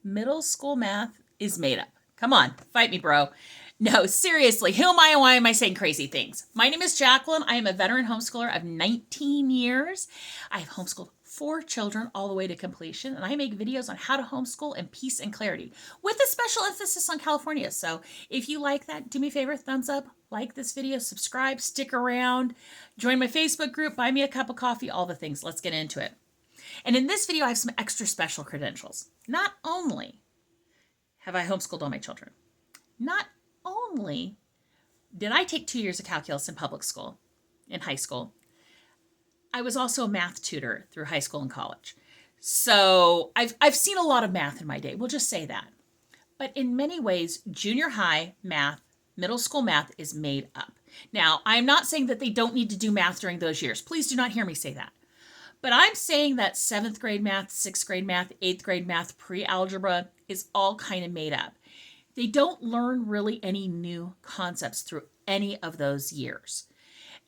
Middle school math is made up. Come on, fight me, bro. No, seriously, who am I and why am I saying crazy things? My name is Jacqueline. I am a veteran homeschooler of 19 years. I have homeschooled 4 children all the way to completion, and I make videos on how to homeschool in peace and clarity with a special emphasis on California. So if you like that, do me a favor, thumbs up, like this video, subscribe, stick around, join my Facebook group, buy me a cup of coffee, all the things. Let's get into it. And in this video, I have some extra special credentials. Not only have I homeschooled all my children, not only did I take 2 years of calculus in public school, in high school, I was also a math tutor through high school and college. So I've seen a lot of math in my day. We'll just say that. But in many ways, junior high math, middle school math is made up. Now, I'm not saying that they don't need to do math during those years. Please do not hear me say that. But I'm saying that 7th grade math, 6th grade math, 8th grade math, pre-algebra is all kind of made up. They don't learn really any new concepts through any of those years.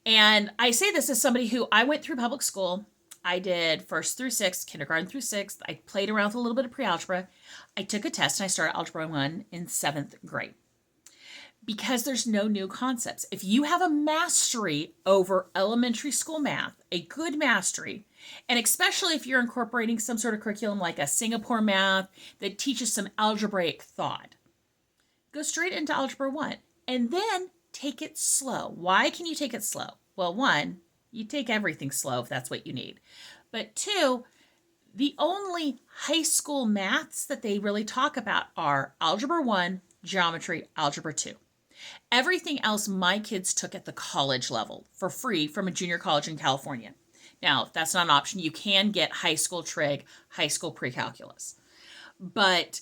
And I say this as somebody who I went through public school. I did 1st through 6th, kindergarten through 6th. I played around with a little bit of pre-algebra. I took a test and I started Algebra 1 in 7th grade. Because there's no new concepts. If you have a mastery over elementary school math, a good mastery, and especially if you're incorporating some sort of curriculum like a Singapore math that teaches some algebraic thought, go straight into Algebra 1 and then take it slow. Why can you take it slow? Well, 1, you take everything slow if that's what you need. But 2, the only high school maths that they really talk about are Algebra 1, Geometry, Algebra 2. Everything else my kids took at the college level for free from a junior college in California. Now, if that's not an option, you can get high school trig, high school pre-calculus. But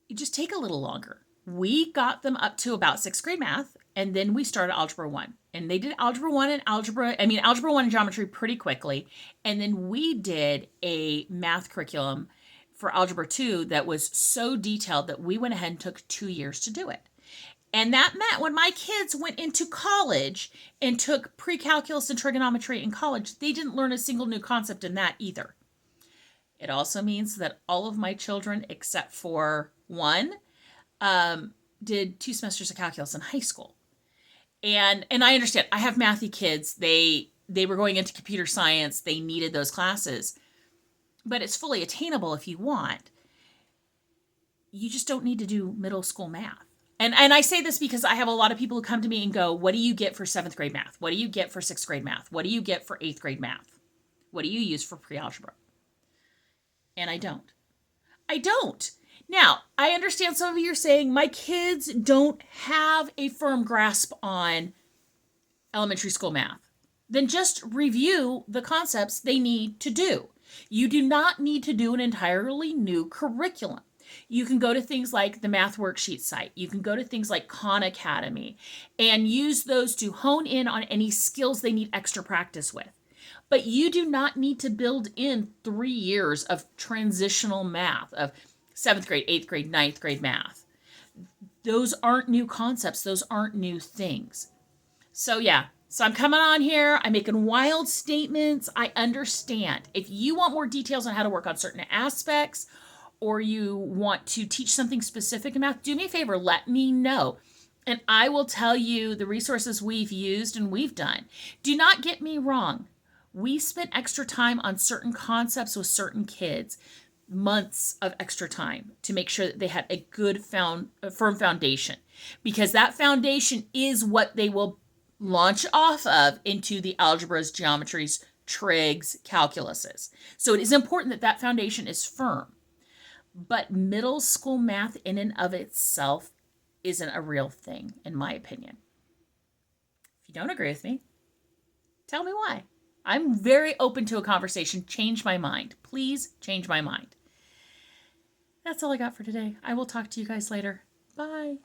you just take a little longer. We got them up to about 6th grade math, and then we started Algebra 1. And they did Algebra 1 and Algebra 1 and Geometry pretty quickly. And then we did a math curriculum for Algebra 2 that was so detailed that we went ahead and took 2 years to do it. And that meant when my kids went into college and took pre-calculus and trigonometry in college, they didn't learn a single new concept in that either. It also means that all of my children, except for 1, did 2 semesters of calculus in high school. And I understand. I have mathy kids. They were going into computer science. They needed those classes. But it's fully attainable if you want. You just don't need to do middle school math. And I say this because I have a lot of people who come to me and go, what do you get for 7th grade math? What do you get for 6th grade math? What do you get for 8th grade math? What do you use for pre-algebra? And I don't. Now, I understand some of you are saying, my kids don't have a firm grasp on elementary school math. Then just review the concepts they need to do. You do not need to do an entirely new curriculum. You can go to things like the Math Worksheet site. You can go to things like Khan Academy and use those to hone in on any skills they need extra practice with. But you do not need to build in 3 years of transitional math, of 7th grade, 8th grade, 9th grade math. Those aren't new concepts. Those aren't new things. So yeah, so I'm coming on here. I'm making wild statements. I understand. If you want more details on how to work on certain aspects, or you want to teach something specific in math, do me a favor, let me know. And I will tell you the resources we've used and we've done. Do not get me wrong. We spent extra time on certain concepts with certain kids, months of extra time to make sure that they had a good firm foundation, because that foundation is what they will launch off of into the algebras, geometries, trigs, calculuses. So it is important that that foundation is firm. But middle school math in and of itself isn't a real thing, in my opinion. If you don't agree with me, tell me why. I'm very open to a conversation. Change my mind. Please change my mind. That's all I got for today. I will talk to you guys later. Bye.